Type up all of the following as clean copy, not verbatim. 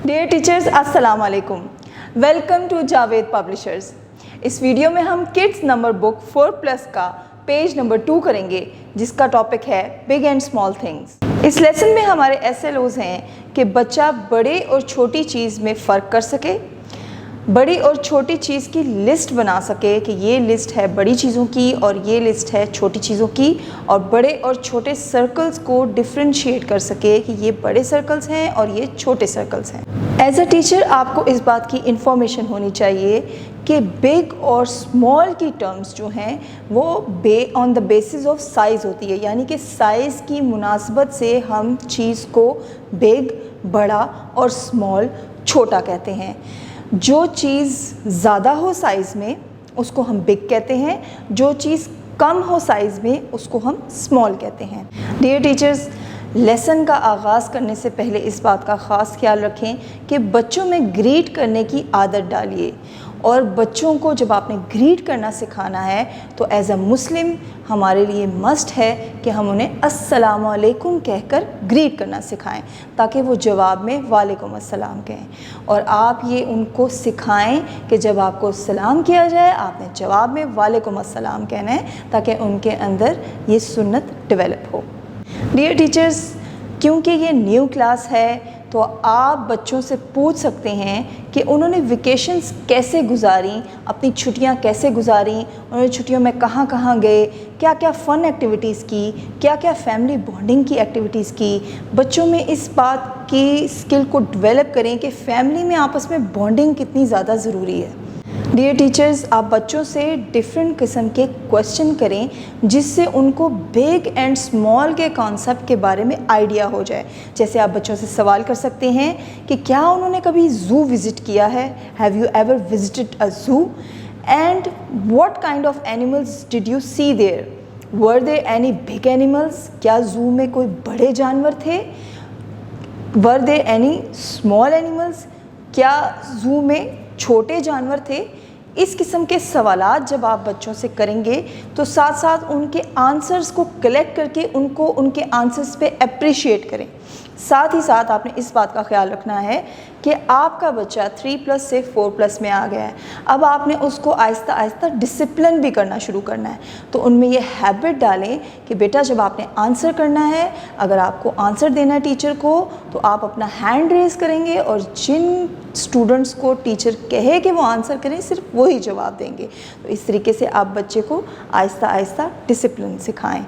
Dear teachers, अस्सलाम वालेकुम। Welcome to Javed publishers. इस वीडियो में हम किड्स नंबर बुक 4+ का पेज नंबर 2 करेंगे, जिसका टॉपिक है बिग एंड स्मॉल थिंग्स। इस लेसन में हमारे SLOs हैं कि बच्चा बड़े और छोटी चीज़ में फ़र्क कर सके, बड़ी और छोटी चीज़ की लिस्ट बना सके कि ये लिस्ट है बड़ी चीज़ों की और ये लिस्ट है छोटी चीज़ों की, और बड़े और छोटे सर्कल्स को डिफ्रेंशिएट कर सके कि ये बड़े सर्कल्स हैं और ये छोटे सर्कल्स हैं। एज अ टीचर आपको इस बात की इंफॉर्मेशन होनी चाहिए कि बिग और स्मॉल की टर्म्स जो हैं वो on the basis of size होती है, यानी कि साइज़ की मुनासबत से हम चीज़ को बिग, बड़ा और स्मॉल, छोटा कहते हैं। जो चीज़ ज़्यादा हो साइज़ में उसको हम बिग कहते हैं, जो चीज़ कम हो साइज़ में उसको हम स्मॉल कहते हैं। डियर टीचर्स, लेसन का आगाज़ करने से पहले इस बात का ख़ास ख्याल रखें कि बच्चों में ग्रीट करने की आदत डालिए, और बच्चों को जब आपने ग्रीट करना सिखाना है तो एज़ अ मुस्लिम हमारे लिए मस्ट है कि हम उन्हें अस्सलाम वालेकुम कहकर ग्रीट करना सिखाएं, ताकि वो जवाब में वालेकुम अस्सलाम कहें। और आप ये उनको सिखाएं कि जब आपको सलाम किया जाए आपने जवाब में वालेकुम अस्सलाम कहना है, ताकि उनके अंदर ये सुन्नत डेवलप हो। डियर टीचर्स, क्योंकि ये न्यू क्लास है तो आप बच्चों से पूछ सकते हैं कि उन्होंने वेकेशंस कैसे गुजारी, अपनी छुट्टियां कैसे गुजारी, उन्होंने छुट्टियों में कहाँ कहाँ गए, क्या क्या फ़न एक्टिविटीज़ की, क्या क्या फैमिली बॉन्डिंग की एक्टिविटीज़ की। बच्चों में इस बात की स्किल को डेवलप करें कि फ़ैमिली में आपस में बॉन्डिंग कितनी ज़्यादा ज़रूरी है। डियर टीचर्स, आप बच्चों से डिफरेंट किस्म के क्वेश्चन करें जिससे उनको बिग एंड स्मॉल के कॉन्सेप्ट के बारे में आइडिया हो जाए। जैसे आप बच्चों से सवाल कर सकते हैं कि क्या उन्होंने कभी ज़ू विज़िट किया है, have you ever visited a zoo, and what kind of animals did you see there, were there any big animals, क्या ज़ू में कोई बड़े जानवर थे, were there any small animals, क्या ज़ू में छोटे जानवर थे। इस किस्म के सवालात जब आप बच्चों से करेंगे तो साथ साथ उनके आंसर्स को कलेक्ट करके उनको उनके आंसर्स पे अप्रिशिएट करें। साथ ही साथ आपने इस बात का ख्याल रखना है कि आपका बच्चा 3+ से 4+ में आ गया है, अब आपने उसको आहिस्ता आहिस्ता डिसिप्लिन भी करना शुरू करना है। तो उनमें ये हैबिट डालें कि बेटा जब आपने आंसर करना है, अगर आपको आंसर देना है टीचर को, तो आप अपना हैंड रेज़ करेंगे और जिन स्टूडेंट्स को टीचर कहे कि वो आंसर करें सिर्फ वही जवाब देंगे। तो इस तरीके से आप बच्चे को आहिस्ता आहिस्ता डिसिप्लिन सिखाएं।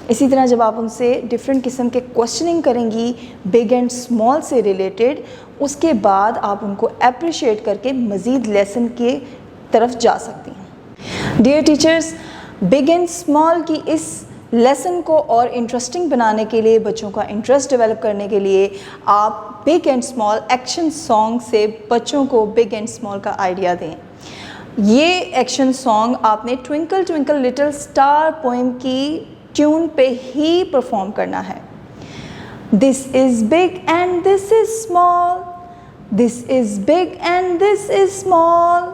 इसी तरह जब आप उनसे डिफरेंट किस्म के क्वेश्चनिंग करेंगी बिग एंड स्मॉल से रिलेटेड, उसके बाद आप उनको अप्रिशिएट करके मज़ीद लेसन के तरफ जा सकती हैं। Dear teachers, big and small की इस लेसन को और इंटरेस्टिंग बनाने के लिए, बच्चों का इंटरेस्ट डेवलप करने के लिए आप big and small action song से बच्चों को बिग एंड स्मॉल का आइडिया दें। ये एक्शन सॉन्ग आपने twinkle twinkle little star poem की ट्यून पे ही परफॉर्म करना है। This is big and this is small, this is big and this is small,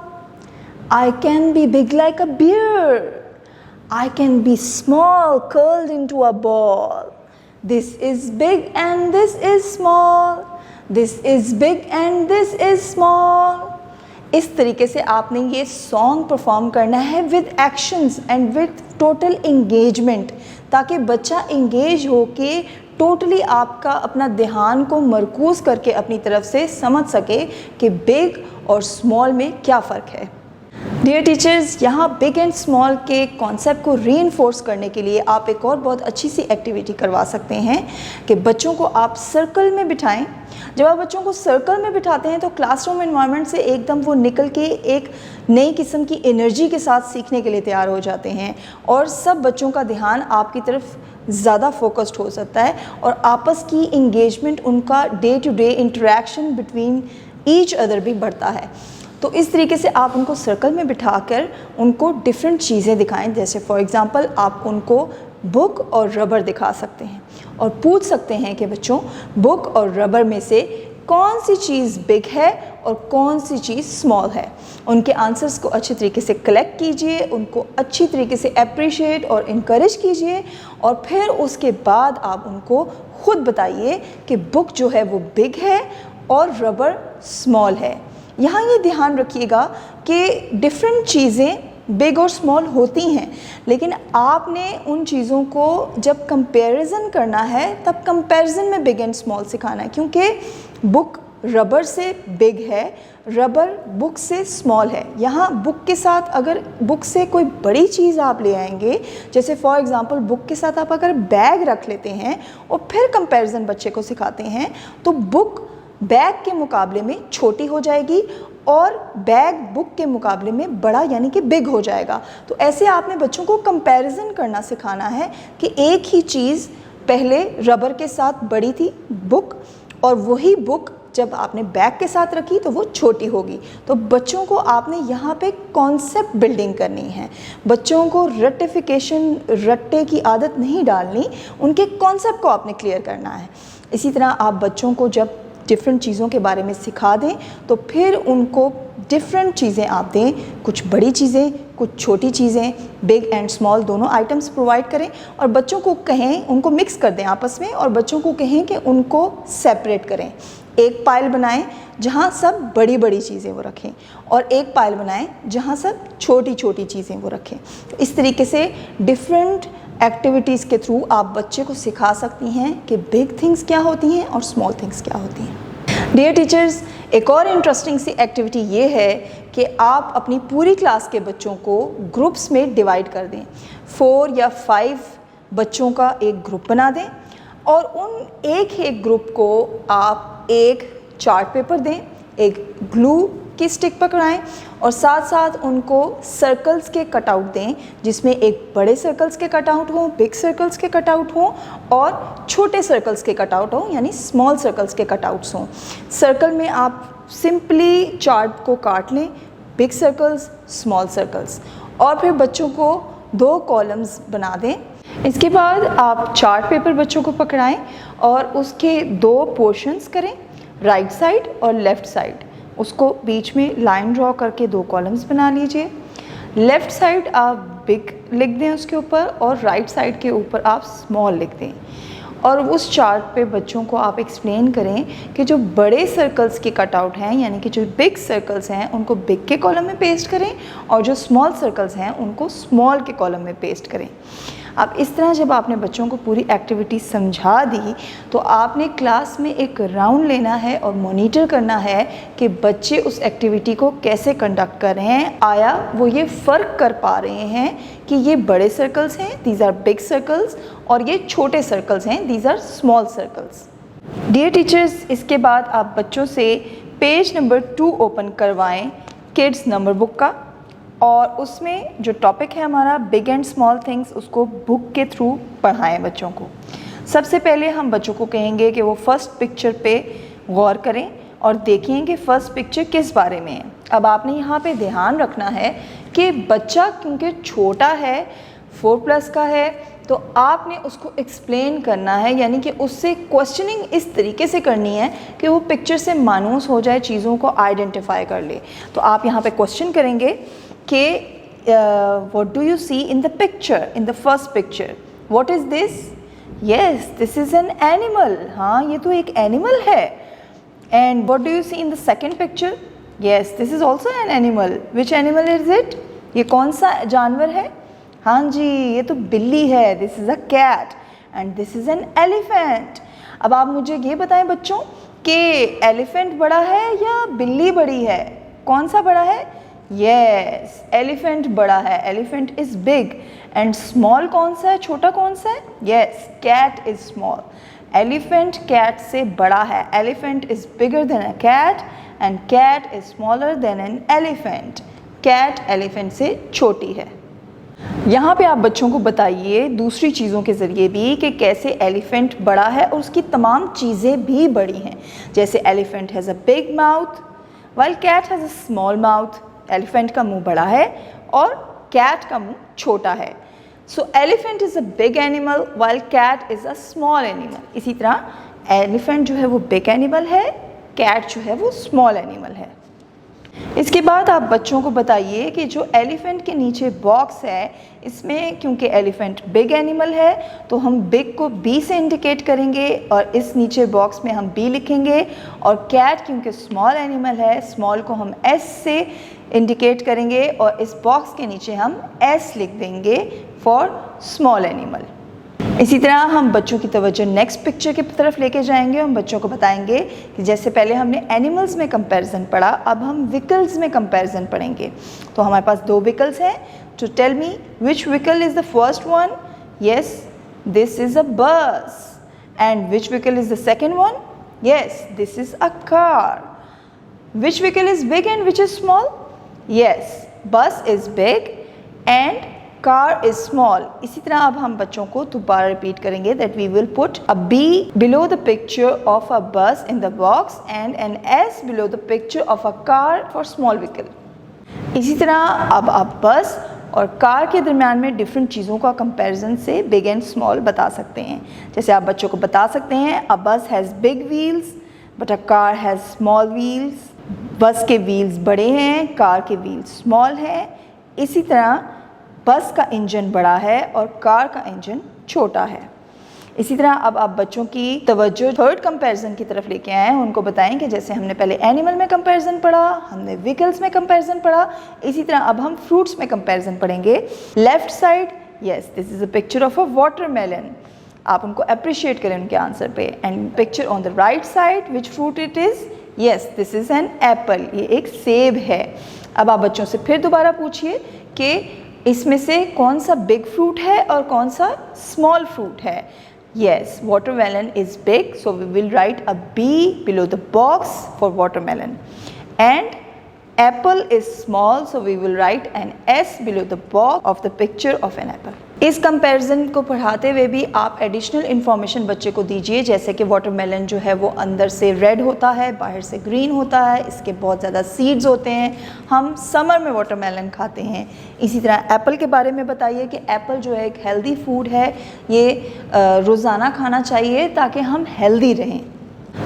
I can be big like a bear, I can be small curled into a ball. This is big and this is small. This is big and this is small. इस तरीके से आपने ये song perform करना है with actions and with total engagement, ताकि बच्चा engage होके टोटली आपका अपना ध्यान को मरकूज़ करके अपनी तरफ से समझ सके कि बिग और स्मॉल में क्या फ़र्क है। डियर टीचर्स, यहाँ बिग एंड स्मॉल के कॉन्सेप्ट को रीइंफोर्स करने के लिए आप एक और बहुत अच्छी सी एक्टिविटी करवा सकते हैं कि बच्चों को आप सर्कल में बिठाएं। जब आप बच्चों को सर्कल में बिठाते हैं तो क्लासरूम एनवायरनमेंट से एकदम वो निकल के एक नई किस्म की एनर्जी के साथ सीखने के लिए तैयार हो जाते हैं, और सब बच्चों का ध्यान आपकी तरफ ज़्यादा फोकस्ड हो सकता है, और आपस की इंगेजमेंट, उनका day to day interaction between each other भी बढ़ता है। तो इस तरीके से आप उनको सर्कल में बिठाकर उनको डिफरेंट चीज़ें दिखाएं। जैसे फॉर एग्ज़ाम्पल आप उनको बुक और रबर दिखा सकते हैं और पूछ सकते हैं कि बच्चों, बुक और रबर में से कौन सी चीज़ बिग है और कौन सी चीज़ स्मॉल है। उनके आंसर्स को अच्छी तरीके से कलेक्ट कीजिए, उनको अच्छी तरीके से अप्रिशिएट और इनकरेज कीजिए, और फिर उसके बाद आप उनको खुद बताइए कि बुक जो है वो बिग है और रबर स्मॉल है। यहाँ ये ध्यान रखिएगा कि डिफरेंट चीज़ें बिग और स्मॉल होती हैं, लेकिन आपने उन चीज़ों को जब कंपैरिजन करना है तब कंपैरिजन में बिग एंड स्मॉल सिखाना है, क्योंकि बुक रबर से बिग है, रबर बुक से स्मॉल है। यहाँ बुक के साथ अगर बुक से कोई बड़ी चीज़ आप ले आएंगे, जैसे फॉर एग्ज़ाम्पल बुक के साथ आप अगर बैग रख लेते हैं और फिर कंपैरिजन बच्चे को सिखाते हैं, तो बुक बैग के मुकाबले में छोटी हो जाएगी और बैग बुक के मुकाबले में बड़ा यानी कि बिग हो जाएगा। तो ऐसे आपने बच्चों को कंपैरिजन करना सिखाना है कि एक ही चीज़ पहले रबर के साथ बड़ी थी बुक, और वही बुक जब आपने बैग के साथ रखी तो वो छोटी होगी। तो बच्चों को आपने यहाँ पे कॉन्सेप्ट बिल्डिंग करनी है। बच्चों को रट्टिफिकेशन, रट्टे की आदत नहीं डालनी, उनके कॉन्सेप्ट को आपने क्लियर करना है। इसी तरह आप बच्चों को जब डिफरेंट चीज़ों के बारे में सिखा दें तो फिर उनको डिफरेंट चीज़ें आप दें, कुछ बड़ी चीज़ें, कुछ छोटी चीज़ें, बिग एंड स्मॉल दोनों आइटम्स प्रोवाइड करें, और बच्चों को कहें, उनको मिक्स कर दें आपस में, और बच्चों को कहें कि उनको सेपरेट करें। एक पाइल बनाएं जहाँ सब बड़ी बड़ी चीज़ें वो रखें, और एक पाइल बनाएं जहाँ सब छोटी छोटी चीज़ें वो रखें। तो इस तरीके से डिफरेंट एक्टिविटीज़ के थ्रू आप बच्चे को सिखा सकती हैं कि बिग थिंग्स क्या होती हैं और स्मॉल थिंग्स क्या होती हैं। डियर टीचर्स, एक और इंटरेस्टिंग सी एक्टिविटी ये है कि आप अपनी पूरी क्लास के बच्चों को ग्रुप्स में डिवाइड कर दें। 4 या 5 बच्चों का एक ग्रुप बना दें, और उन एक ग्रुप को आप एक चार्ट पेपर दें, एक ग्लू की स्टिक पकड़ाएं, और साथ साथ उनको सर्कल्स के कटआउट दें, जिसमें एक बड़े सर्कल्स के कटआउट हों, बिग सर्कल्स के कटआउट हों, और छोटे सर्कल्स के कटआउट हों, यानी स्मॉल सर्कल्स के कटआउट्स हों। सर्कल में आप सिंपली चार्ट को काट लें, बिग सर्कल्स, स्मॉल सर्कल्स, और फिर बच्चों को 2 कॉलम्स बना दें। इसके बाद आप चार्ट पेपर बच्चों को पकड़ाएं और उसके 2 पोर्शंस करें, राइट साइड और लेफ़्ट साइड। उसको बीच में लाइन ड्रॉ करके 2 कॉलम्स बना लीजिए। लेफ़्ट साइड आप बिग लिख दें उसके ऊपर, और राइट साइड के ऊपर आप स्मॉल लिख दें, और उस चार्ट पे बच्चों को आप एक्सप्लेन करें कि जो बड़े सर्कल्स के कटआउट हैं, यानी कि जो बिग सर्कल्स हैं, उनको बिग के कॉलम में पेस्ट करें, और जो स्मॉल सर्कल्स हैं उनको स्मॉल के कॉलम में पेस्ट करें। अब इस तरह जब आपने बच्चों को पूरी एक्टिविटी समझा दी, तो आपने क्लास में एक राउंड लेना है और मॉनिटर करना है कि बच्चे उस एक्टिविटी को कैसे कंडक्ट कर रहे हैं। आया वो ये फ़र्क कर पा रहे हैं कि ये बड़े सर्कल्स हैं, दीज आर बिग सर्कल्स, और ये छोटे सर्कल्स हैं, these are small circles. Dear teachers, इसके बाद आप बच्चों से पेज नंबर 2 ओपन करवाएं किड्स नंबर बुक का, और उसमें जो टॉपिक है हमारा बिग एंड स्मॉल थिंग्स, उसको बुक के थ्रू पढ़ाएं बच्चों को। सबसे पहले हम बच्चों को कहेंगे कि वो फर्स्ट पिक्चर पे गौर करें और देखें कि फ़र्स्ट पिक्चर किस बारे में है। अब आपने यहाँ पे ध्यान रखना है कि बच्चा क्योंकि छोटा है, 4+ का है, तो आपने उसको एक्सप्लेन करना है, यानी कि उससे क्वेश्चनिंग इस तरीके से करनी है कि वो पिक्चर से मानूस हो जाए, चीज़ों को आइडेंटिफाई कर ले। तो आप यहाँ पे क्वेश्चन करेंगे कि what do you see in the picture, in the first picture, what is this? Yes, this is an animal. हाँ, ये तो एक एनिमल है। And what do you see in the second picture? Yes, this is also an animal. Which animal is it? ये कौन सा जानवर है? हाँ जी, ये तो बिल्ली है। This is a cat and this is an elephant. अब आप मुझे ये बताएं बच्चों कि एलिफेंट बड़ा है या बिल्ली बड़ी है? कौन सा बड़ा है? यस, एलिफेंट बड़ा है। Elephant is big. And small कौन सा है? छोटा कौन सा है? Yes, cat is small. Elephant cat से बड़ा है। Elephant is bigger than a cat and cat is smaller than an elephant. Cat elephant से छोटी है। यहाँ पे आप बच्चों को बताइए दूसरी चीज़ों के ज़रिए भी कि कैसे एलिफेंट बड़ा है और उसकी तमाम चीज़ें भी बड़ी हैं। जैसे elephant has a big mouth while cat has a small mouth. Elephant का मुंह बड़ा है और कैट का मुंह छोटा है। So elephant is a big animal while cat is a small animal. इसी तरह एलिफेंट जो है वो बिग एनिमल है, कैट जो है वो स्मॉल एनिमल है। इसके बाद आप बच्चों को बताइए कि जो एलिफेंट के नीचे बॉक्स है, इसमें क्योंकि एलिफेंट बिग एनिमल है तो हम बिग को बी से इंडिकेट करेंगे और इस नीचे बॉक्स में हम बी लिखेंगे, और कैट क्योंकि स्मॉल एनिमल है, स्मॉल को हम एस से इंडिकेट करेंगे और इस बॉक्स के नीचे हम एस लिख देंगे फॉर स्मॉल एनिमल। इसी तरह हम बच्चों की तवज्जो नेक्स्ट पिक्चर की तरफ लेके जाएंगे। हम बच्चों को बताएंगे कि जैसे पहले हमने एनिमल्स में कंपैरिजन पढ़ा, अब हम व्हीकल्स में कंपैरिजन पढ़ेंगे। तो हमारे पास दो व्हीकल्स हैं। To tell me which vehicle is the first one? Yes, this is a bus. And which vehicle is the second one? Yes, this is a car. Which vehicle is big and which is small? Yes, bus is big and car is small. इसी तरह अब हम बच्चों को दोबारा repeat करेंगे that we will put a B below the picture of a bus in the box and an S below the picture of a car for small vehicle. इसी तरह अब आप बस और कार के दरम्यान में डिफरेंट चीज़ों का कंपैरिजन से बिग एंड स्मॉल बता सकते हैं। जैसे आप बच्चों को बता सकते हैं अ बस has big wheels but a car has small wheels. बस के व्हील्स बड़े हैं, कार के व्हील्स स्मॉल हैं। इसी तरह बस का इंजन बड़ा है और कार का इंजन छोटा है। इसी तरह अब आप बच्चों की तवज्जो थर्ड कंपैरिजन की तरफ लेके आए हैं। उनको बताएं कि जैसे हमने पहले एनिमल में कंपैरिजन पढ़ा, हमने व्हीकल्स में कंपैरिजन पढ़ा, इसी तरह अब हम फ्रूट्स में कंपैरिजन पढ़ेंगे। Left side, yes, this is a picture of a watermelon. आप उनको अप्रिशिएट करें उनके आंसर पे। And picture on the right side, which fruit it is? Yes, this is an apple. ये एक सेब है। अब आप बच्चों से फिर दोबारा पूछिए कि इसमें से कौन सा बिग फ्रूट है और कौन सा स्मॉल फ्रूट है। Yes, watermelon is big, so we will write a B below the box for watermelon. And apple is small, so we will write an S below the box of the picture of an apple. इस comparison को पढ़ाते हुए भी आप additional information बच्चे को दीजिए, जैसे कि वाटरमेलन जो है वो अंदर से रेड होता है, बाहर से ग्रीन होता है, इसके बहुत ज़्यादा सीड्स होते हैं, हम समर में वाटरमेलन खाते हैं। इसी तरह एप्पल के बारे में बताइए कि एप्पल जो है एक हेल्दी फूड है, ये रोज़ाना खाना चाहिए ताकि हम हेल्दी रहें।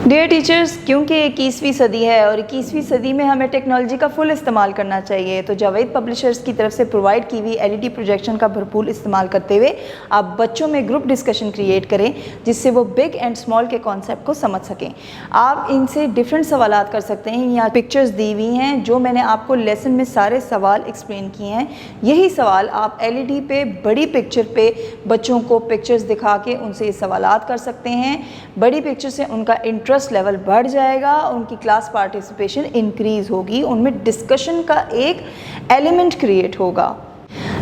डियर टीचर्स, क्योंकि 21वीं सदी है और 21वीं सदी में हमें टेक्नोलॉजी का फुल इस्तेमाल करना चाहिए, तो जावेद पब्लिशर्स की तरफ से प्रोवाइड की हुई एलईडी प्रोजेक्शन का भरपूर इस्तेमाल करते हुए आप बच्चों में ग्रुप डिस्कशन क्रिएट करें जिससे वो बिग एंड स्मॉल के कॉन्सेप्ट को समझ सकें। आप इनसे डिफरेंट सवाल कर सकते हैं। यहाँ पिक्चर्स दी हुई हैं जो मैंने आपको लेसन में सारे सवाल एक्सप्लेन किए हैं। यही सवाल आप एलईडी पे बड़ी पिक्चर पे बच्चों को पिक्चर्स दिखा के उनसे ये सवाल कर सकते हैं। बड़ी पिक्चर से उनका इंटरेस्ट लेवल बढ़ जाएगा, उनकी क्लास पार्टिसिपेशन इंक्रीज होगी, उनमें डिस्कशन का एक एलिमेंट क्रिएट होगा।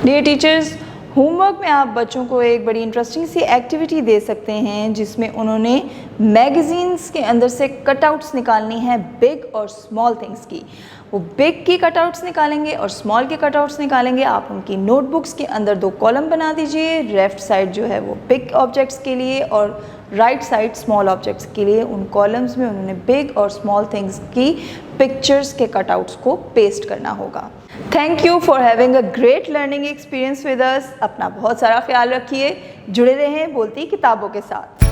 डियर टीचर्स, होमवर्क में आप बच्चों को एक बड़ी इंटरेस्टिंग सी एक्टिविटी दे सकते हैं जिसमें उन्होंने मैगजीन्स के अंदर से कटआउट्स निकालनी है बिग और स्मॉल थिंग्स की। वो बिग की कटआउट्स निकालेंगे और स्मॉल के कटआउट्स निकालेंगे। आप उनकी नोटबुक्स के अंदर 2 कॉलम बना दीजिए। लेफ्ट साइड जो है वो बिग ऑब्जेक्ट्स के लिए और राइट साइड स्मॉल ऑब्जेक्ट्स के लिए। उन कॉलम्स में उन्होंने बिग और स्मॉल थिंग्स की पिक्चर्स के कटआउट्स को पेस्ट करना होगा। Thank you for having a great learning experience with us. अपना बहुत सारा ख्याल रखिए, जुड़े रहें बोलती किताबों के साथ।